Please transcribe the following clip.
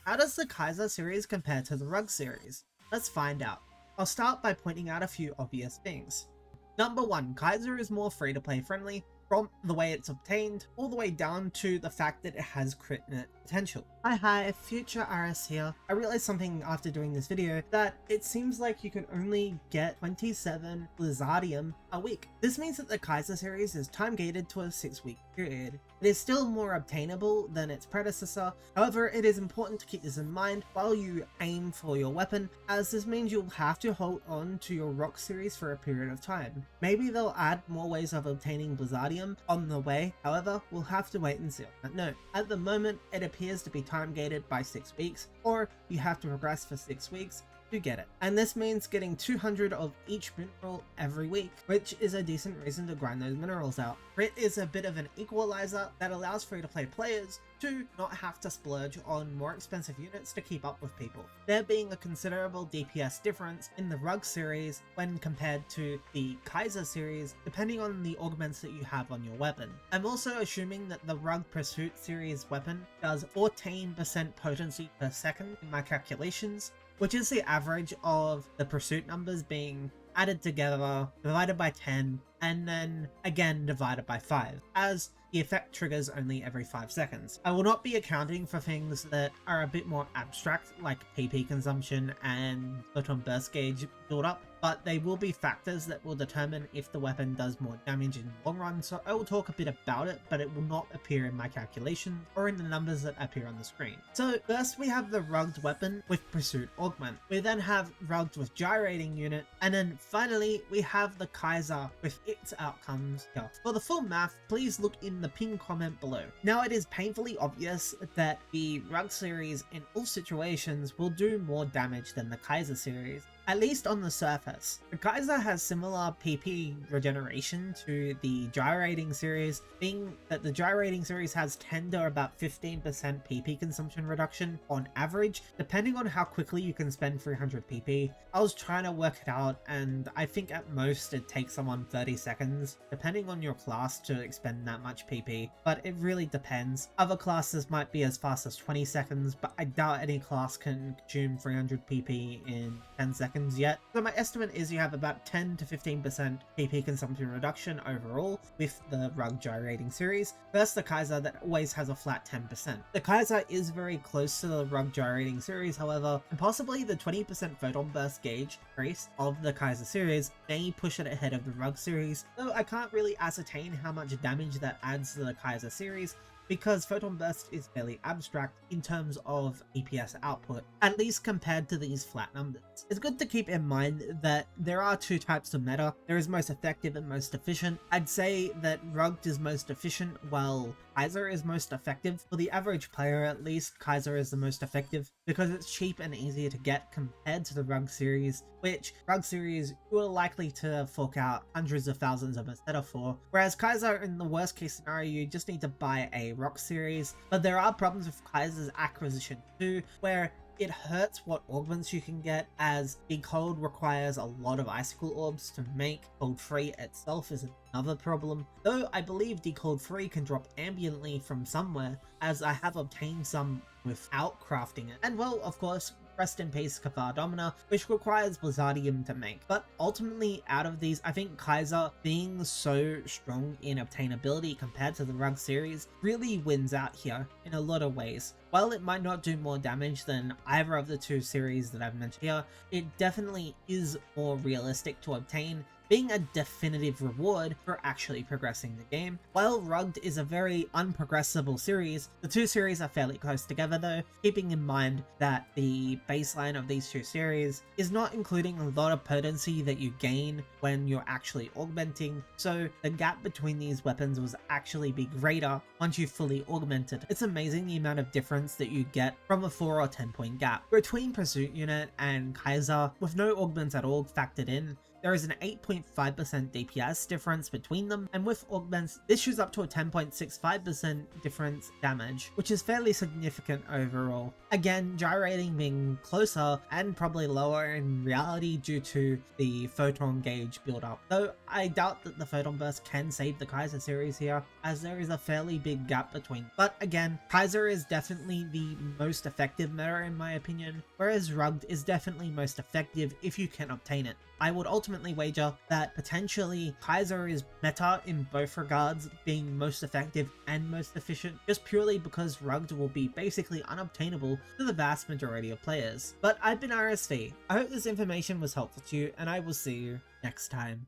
How does the Kaizaar series compare to the Rug series? Let's find out. I'll start by pointing out a few obvious things. Number 1, Kaizaar is more free-to-play friendly, from the way it's obtained, all the way down to the fact that it has crit net potential. Hi, Future RS here. I realized something after doing this video, that it seems like you can only get 27 Blizzardium a week. This means that the Kaizaar series is time gated to a 6-week period. It is still more obtainable than its predecessor, however it is important to keep this in mind while you aim for your weapon, as this means you'll have to hold on to your rock series for a period of time. Maybe they'll add more ways of obtaining Blizzardium on the way, however we'll have to wait and see on that note. At the moment it appears to be time gated by 6 weeks, or you have to progress for 6 weeks to get it. And this means getting 200 of each mineral every week, which is a decent reason to grind those minerals out. Crit is a bit of an equalizer that allows free-to-play players to not have to splurge on more expensive units to keep up with people, there being a considerable DPS difference in the Rug series when compared to the Kaizaar series, depending on the augments that you have on your weapon. I'm also assuming that the Rug Pursuit series weapon does 14% potency per second in my calculations, which is the average of the pursuit numbers being added together, divided by 10, and then again divided by 5, as the effect triggers only every 5 seconds. I will not be accounting for things that are a bit more abstract, like PP consumption and photon burst gauge build-up, but they will be factors that will determine if the weapon does more damage in the long run, so I will talk a bit about it, but it will not appear in my calculations or in the numbers that appear on the screen. So first we have the rugged weapon with pursuit augment. We then have rugged with gyrating unit, and then finally we have the Kaizaar with its outcomes here. For the full math, please look in the pinned comment below. Now it is painfully obvious that the Rug series in all situations will do more damage than the Kaizaar series, at least on the surface. The Kaizaar has similar PP regeneration to the gyrating series, being that the gyrating series has 10 to about 15% PP consumption reduction on average, depending on how quickly you can spend 300 PP. I was trying to work it out, and I think at most it takes someone 30 seconds, depending on your class, to expend that much PP, but it really depends. Other classes might be as fast as 20 seconds, but I doubt any class can consume 300 PP in 10 seconds yet. So my estimate is you have about 10 to 15% PP consumption reduction overall with the Rug gyrating series, versus the Kaizaar that always has a flat 10%. The Kaizaar is very close to the Rug gyrating series, however, and possibly the 20% photon burst gauge increase of the Kaizaar series may push it ahead of the Rug series, though I can't really ascertain how much damage that adds to the Kaizaar series, because Photon Burst is fairly abstract in terms of EPS output, at least compared to these flat numbers. It's good to keep in mind that there are two types of meta. There is most effective and most efficient. I'd say that Rugged is most efficient while Kaizaar is most effective. For the average player at least, Kaizaar is the most effective because it's cheap and easier to get compared to the Rug series, which Rug series you are likely to fork out hundreds of thousands of a setup for, whereas Kaizaar, in the worst case scenario, you just need to buy a Rock series. But there are problems with Kaizaar's acquisition too, where it hurts what augments you can get, as the cold requires a lot of icicle orbs to make. Cold free itself is another problem, though I believe the cold free can drop ambiently from somewhere, as I have obtained some without crafting it. And well, of course, rest in peace Kvaris Domina, which requires Blizzardium to make. But ultimately, out of these, I think Kaizaar, being so strong in obtainability compared to the Rug series, really wins out here in a lot of ways. While it might not do more damage than either of the two series that I've mentioned here, it definitely is more realistic to obtain, being a definitive reward for actually progressing the game. While Rugged is a very unprogressible series, the two series are fairly close together though, keeping in mind that the baseline of these two series is not including a lot of potency that you gain when you're actually augmenting, so the gap between these weapons will actually be greater once you fully augmented. It's amazing the amount of difference that you get from a 4 or 10 point gap between Pursuit Unit and Kaizaar with no augments at all factored in. there is an 8.5% DPS difference between them, and with augments, this shows up to a 10.65% difference damage, which is fairly significant overall. Again, gyrating being closer and probably lower in reality due to the photon gauge build-up, though I doubt that the photon burst can save the Kaizaar series here, as there is a fairly big gap between. But again, Kaizaar is definitely the most effective meta in my opinion, whereas Rugged is definitely most effective if you can obtain it. I would ultimately wager that potentially Kaizaar is meta in both regards, being most effective and most efficient, just purely because Rugged will be basically unobtainable to the vast majority of players. But I've been RSV. I hope this information was helpful to you, and I will see you next time.